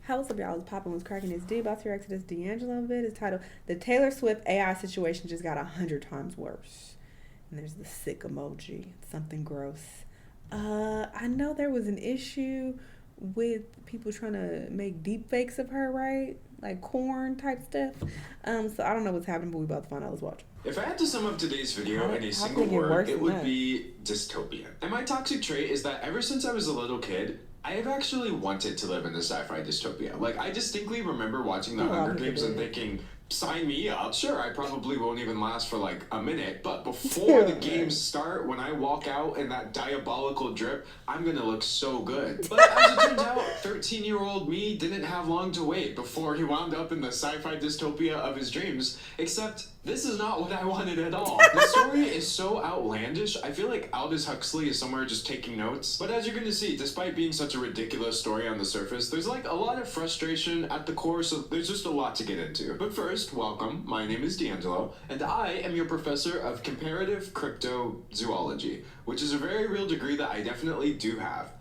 What's up, y'all? It's popping, was cracking. It's D about to react to this D'Angelo vid. It's titled "The Taylor Swift AI Situation Just Got 100 Times Worse." And there's the sick emoji. It's something gross. I know there was an issue with people trying to make deep fakes of her, right? Like corn type stuff. So I don't know what's happening, but we about to find out. Let's watch. If I had to sum up today's video in a single word, it would be dystopian. And my toxic trait is that ever since I was a little kid, I have actually wanted to live in a sci-fi dystopia. Like, I distinctly remember watching The Hunger Games and thinking, sign me up. Sure, I probably won't even last for like a minute, but before the games start, when I walk out in that diabolical drip, I'm gonna look so good. But as it turns out, 13-year-old me didn't have long to wait before he wound up in the sci-fi dystopia of his dreams, except this is not what I wanted at all. The story is so outlandish, I feel like Aldous Huxley is somewhere just taking notes. But as you're gonna see, despite being such a ridiculous story on the surface, there's like a lot of frustration at the core, so there's just a lot to get into. But first, welcome, my name is D'Angelo, and I am your professor of comparative cryptozoology, which is a very real degree that I definitely do have.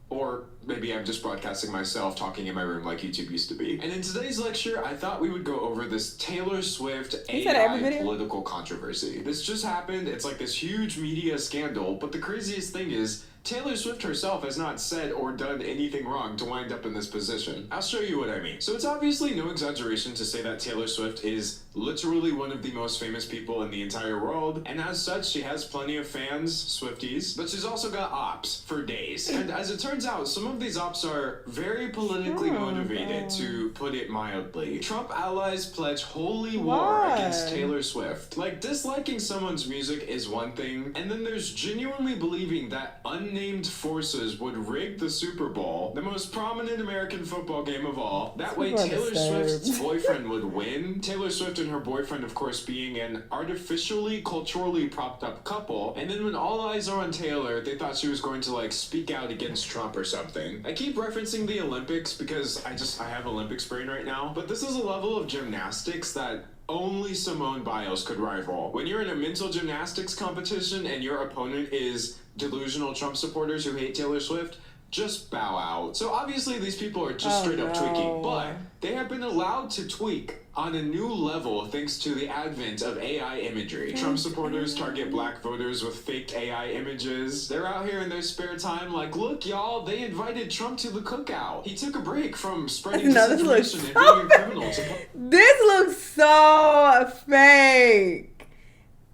Or maybe I'm just broadcasting myself talking in my room like YouTube used to be. And in today's lecture, I thought we would go over this Taylor Swift AI political controversy. This just happened. It's like this huge media scandal, but the craziest thing is, Taylor Swift herself has not said or done anything wrong to wind up in this position. I'll show you what I mean. So it's obviously no exaggeration to say that Taylor Swift is literally one of the most famous people in the entire world, and as such, she has plenty of fans, Swifties, but she's also got ops for days. And as it turns out, some of these ops are very politically motivated, to put it mildly. Trump allies pledge holy war against Taylor Swift. Like, disliking someone's music is one thing, and then there's genuinely believing that unnamed forces would rig the Super Bowl, the most prominent American football game of all. That way Taylor Swift's boyfriend would win. Taylor Swift and her boyfriend, of course, being an artificially, culturally propped up couple. And then when all eyes are on Taylor, they thought she was going to like speak out against Trump or something. I keep referencing the Olympics because I have Olympics brain right now, but this is a level of gymnastics that only Simone Biles could rival. When you're in a mental gymnastics competition and your opponent is delusional Trump supporters who hate Taylor Swift, just bow out. So obviously these people are just straight up tweaking, but they have been allowed to tweak on a new level thanks to the advent of AI imagery. Trump supporters target black voters with faked AI images. They're out here in their spare time like, look y'all, they invited Trump to the cookout. He took a break from spreading disinformation and being a criminal. This looks so fake.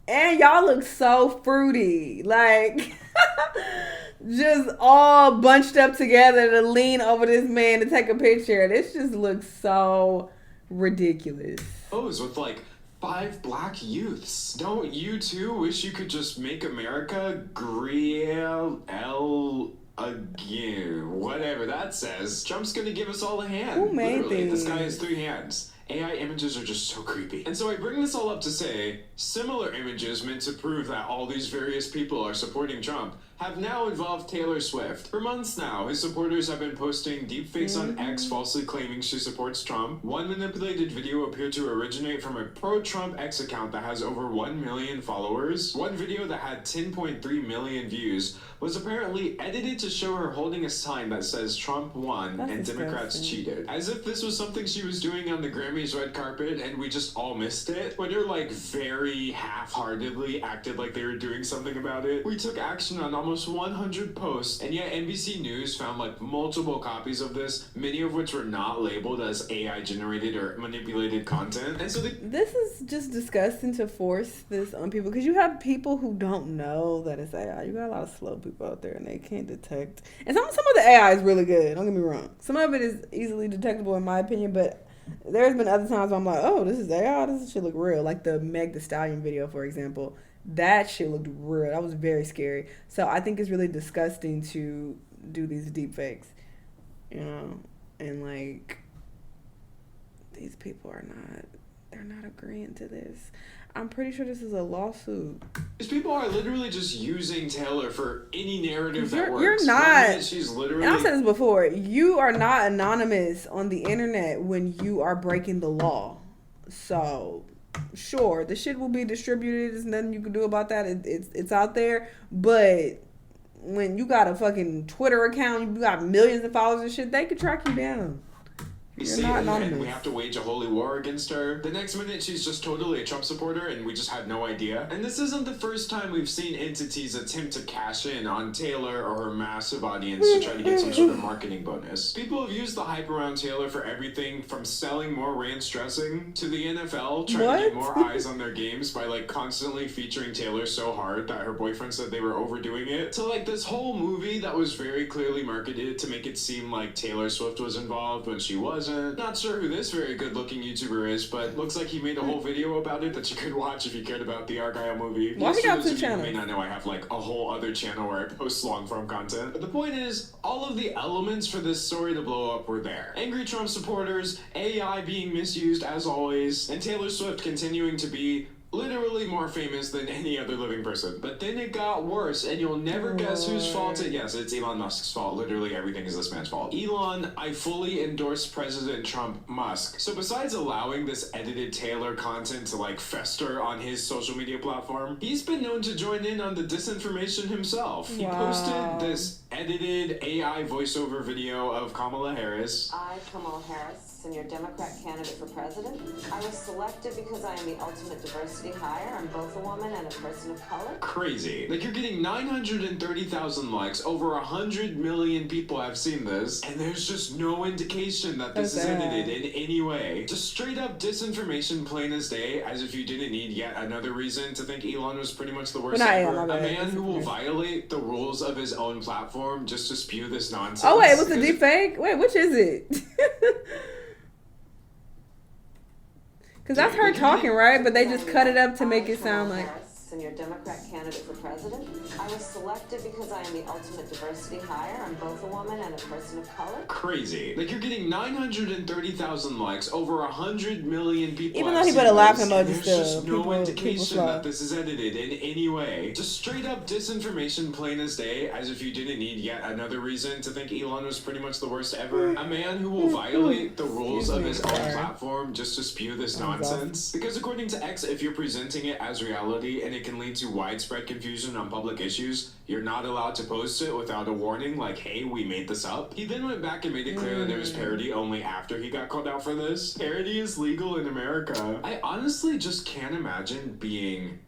And y'all look so fruity. Like, just all bunched up together to lean over this man to take a picture. This just looks so ridiculous. With like 5 black youths. Don't you too wish you could just make America again? Whatever that says. Trump's gonna give us all a hand. Who made these? This guy has 3 hands. AI images are just so creepy. And so I bring this all up to say, similar images meant to prove that all these various people are supporting Trump have now involved Taylor Swift. For months now, his supporters have been posting deepfakes on X falsely claiming she supports Trump. One manipulated video appeared to originate from a pro-Trump X account that has over 1 million followers. One video that had 10.3 million views was apparently edited to show her holding a sign that says Trump won and Democrats cheated. As if this was something she was doing on the Grammys red carpet and we just all missed it. Twitter like very half-heartedly acted like they were doing something about it. We took action on almost 100 posts, and yet NBC News found like multiple copies of this, many of which were not labeled as AI generated or manipulated content. And so this is just disgusting to force this on people, because you have people who don't know that it's AI. You got a lot of slow people out there and they can't detect. And some of the AI is really good, don't get me wrong. Some of it is easily detectable in my opinion, but there's been other times where I'm like, oh, this is AI, this shit look real. Like the Meg Thee Stallion video, for example. That shit looked real. That was very scary. So I think it's really disgusting to do these deep fakes, you know, and like these people they're not agreeing to this. I'm pretty sure this is a lawsuit. These people are literally just using Taylor for any narrative that works. You're not. She's literally. And I've said this before. You are not anonymous on the internet when you are breaking the law. So. Sure, the shit will be distributed. There's nothing you can do about that. It's out there. But when you got a fucking Twitter account, you got millions of followers and shit, they could track you down. You're not anonymous. And we have to wage a holy war against her. The next minute, she's just totally a Trump supporter, and we just had no idea. And this isn't the first time we've seen entities attempt to cash in on Taylor or her massive audience to try to get some sort of marketing bonus. People have used the hype around Taylor for everything from selling more ranch dressing to the NFL trying to get more eyes on their games by like constantly featuring Taylor so hard that her boyfriend said they were overdoing it, to like this whole movie that was very clearly marketed to make it seem like Taylor Swift was involved when she wasn't. Not sure who this very good looking YouTuber is, but looks like he made a whole video about it that you could watch if you cared about the Argyle movie. Why he got two channels? You may not know, I have like a whole other channel where I post long form content. But the point is, all of the elements for this story to blow up were there. Angry Trump supporters, AI being misused as always, and Taylor Swift continuing to be literally more famous than any other living person. But then it got worse, and you'll never guess whose fault it is. Yes, it's Elon Musk's fault. Literally everything is this man's fault. Elon, I fully endorse President Trump Musk. So besides allowing this edited Taylor content to like fester on his social media platform, he's been known to join in on the disinformation himself. He posted this edited AI voiceover video of Kamala Harris. I, Kamala Harris, and your Democrat candidate for president. I was selected because I am the ultimate diversity hire. I'm both a woman and a person of color. Crazy. Like, you're getting 930,000 likes. Over 100 million people have seen this, and there's just no indication that this is edited in any way. Just straight up disinformation, plain as day, as if you didn't need yet another reason to think Elon was pretty much the worst ever. A man who will violate the rules of his own platform just to spew this nonsense. Oh, wait, it was a deep fake? Wait, which is it? Because that's her talking, right? But they just cut it up to make it sound like... And your Democrat candidate for president. I was selected because I am the ultimate diversity hire. I'm both a woman and a person of color. Crazy. Like, you're getting 930,000 likes. Over 100 million people. Even though he put a laugh emoji there's still. just no indication that this is edited in any way. Just straight up disinformation, plain as day, as if you didn't need yet another reason to think Elon was pretty much the worst ever. A man who will violate the rules of his own platform just to spew this nonsense. Because according to X, if you're presenting it as reality and it can lead to widespread confusion on public issues, you're not allowed to post it without a warning like, hey, we made this up. He then went back and made it clear that it was parody only after he got called out for this. Parody is legal in America. I honestly just can't imagine being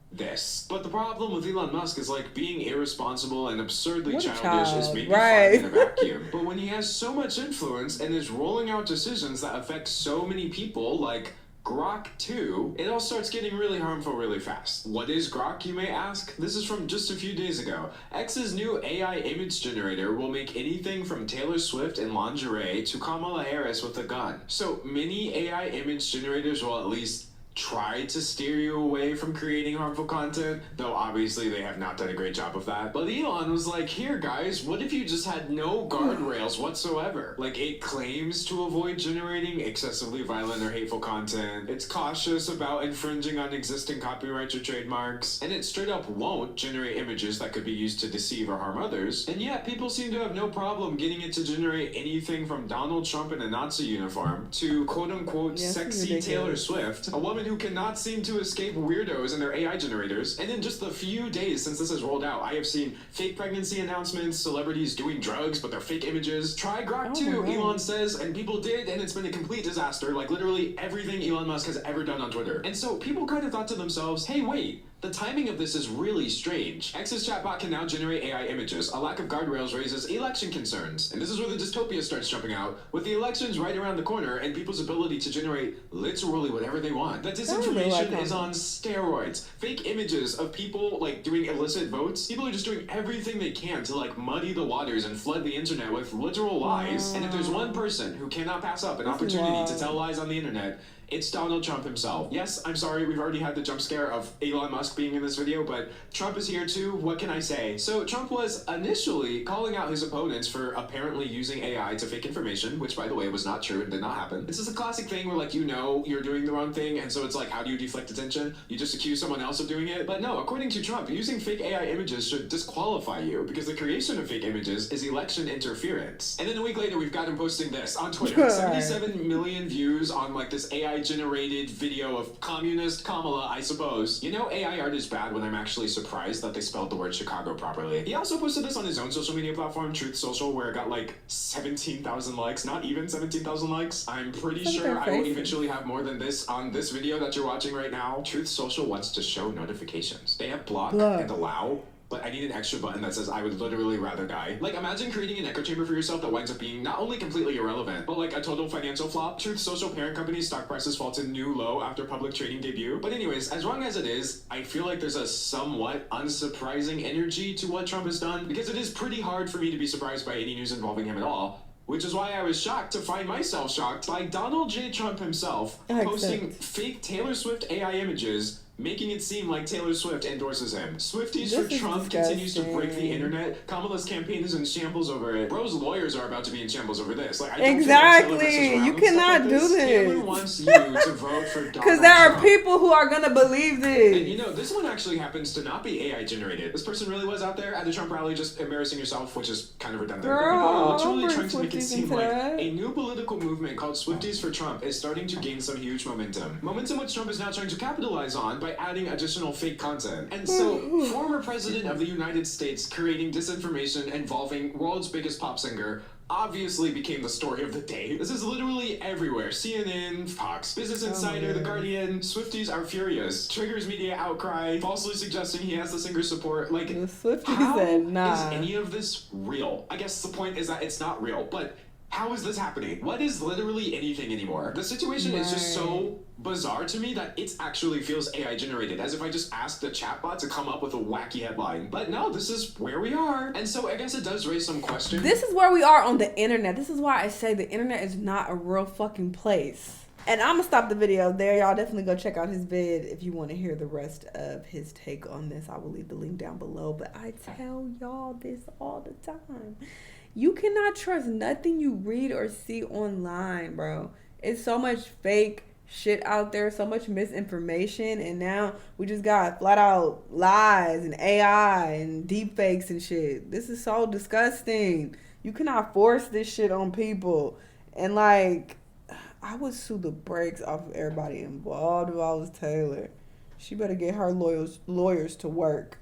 this. But the problem with Elon Musk is like being irresponsible and absurdly childish is maybe fine in a vacuum. But when he has so much influence and is rolling out decisions that affect so many people, like Grok 2, it all starts getting really harmful really fast. What is Grok, you may ask? This is from just a few days ago. X's new AI image generator will make anything from Taylor Swift in lingerie to Kamala Harris with a gun. So many AI image generators will at least try to steer you away from creating harmful content, though obviously they have not done a great job of that. But Elon was like, here guys, what if you just had no guardrails whatsoever? Like, it claims to avoid generating excessively violent or hateful content, it's cautious about infringing on existing copyrights or trademarks, and it straight up won't generate images that could be used to deceive or harm others. And yet people seem to have no problem getting it to generate anything from Donald Trump in a Nazi uniform to quote-unquote sexy Taylor Swift, a woman who cannot seem to escape weirdos and their AI generators. And in just the few days since this has rolled out, I have seen fake pregnancy announcements, celebrities doing drugs, but they're fake images. Try Grok 2, Elon says, and people did, and it's been a complete disaster. Like, literally everything Elon Musk has ever done on Twitter. And so people kind of thought to themselves, hey, wait, the timing of this is really strange. X's chatbot can now generate AI images. A lack of guardrails raises election concerns. And this is where the dystopia starts jumping out, with the elections right around the corner and people's ability to generate literally whatever they want. That disinformation is on steroids. Fake images of people like doing illicit votes. People are just doing everything they can to like muddy the waters and flood the internet with literal lies. And if there's one person who cannot pass up an opportunity to tell lies on the internet, it's Donald Trump himself. Yes, I'm sorry, we've already had the jump scare of Elon Musk being in this video, but Trump is here too. What can I say? So Trump was initially calling out his opponents for apparently using AI to fake information, which by the way was not true and did not happen. This is a classic thing where like, you know you're doing the wrong thing, and so it's like, how do you deflect attention? You just accuse someone else of doing it? But no, according to Trump, using fake AI images should disqualify you because the creation of fake images is election interference. And then a week later, we've got him posting this on Twitter. 77 million views on like this AI AI-generated video of communist Kamala, I suppose. You know, AI art is bad when I'm actually surprised that they spelled the word Chicago properly. He also posted this on his own social media platform, Truth Social, where it got like 17,000 likes. Not even 17,000 likes. I'm pretty sure I will eventually have more than this on this video that you're watching right now. Truth Social wants to show notifications. They have block and allow, but I need an extra button that says I would literally rather die. Like, imagine creating an echo chamber for yourself that winds up being not only completely irrelevant, but like a total financial flop. Truth Social parent company's stock prices fall to new low after public trading debut. But anyways, as wrong as it is, I feel like there's a somewhat unsurprising energy to what Trump has done, because it is pretty hard for me to be surprised by any news involving him at all. Which is why I was shocked to find myself shocked by Donald J. Trump himself posting fake Taylor Swift AI images, making it seem like Taylor Swift endorses him. Swifties for Trump continues to break the internet. Kamala's campaign is in shambles over it. Bro's lawyers are about to be in shambles over this. Like, I don't feel like you cannot do this. Taylor wants you to vote for Donald Trump. Because there are people who are going to believe this. And you know, this one actually happens to not be AI generated. This person really was out there at the Trump rally just embarrassing yourself, which is kind of redundant. Girl, but people are literally trying to make it seem like a new political movement called Swifties for Trump is starting to gain some huge momentum. Momentum which Trump is now trying to capitalize on by adding additional fake content. And so, former president of the United States creating disinformation involving world's biggest pop singer obviously became the story of the day. This is literally everywhere. CNN, Fox, Business Insider, The Guardian. Swifties are furious. Triggers media outcry, falsely suggesting he has the singer's support. Like, how is any of this real? I guess the point is that it's not real, but how is this happening? What is literally anything anymore? The situation is just so bizarre to me that it actually feels AI generated, as if I just asked the chatbot to come up with a wacky headline. But no, this is where we are. And so I guess it does raise some questions. This is where we are on the internet. This is why I say the internet is not a real fucking place. And I'm gonna stop the video there. Y'all definitely go check out his vid if you want to hear the rest of his take on this. I will leave the link down below. But I tell y'all this all the time. You cannot trust nothing you read or see online, bro. It's so much fake shit out there, so much misinformation, and now we just got flat out lies and AI and deep fakes and shit. This is so disgusting. You cannot force this shit on people. And like, I would sue the brakes off of everybody involved if I was Taylor. She better get her lawyers to work.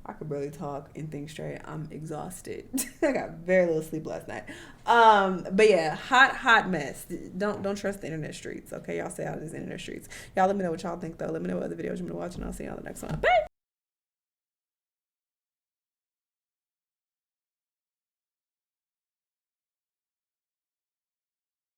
I could barely talk and think straight. I'm exhausted. I got very little sleep last night. But yeah, hot mess. Don't trust the internet streets. Okay, y'all stay out of these internet streets. Y'all let me know what y'all think though. Let me know what other videos you want to watch, and I'll see y'all in the next one. Bye.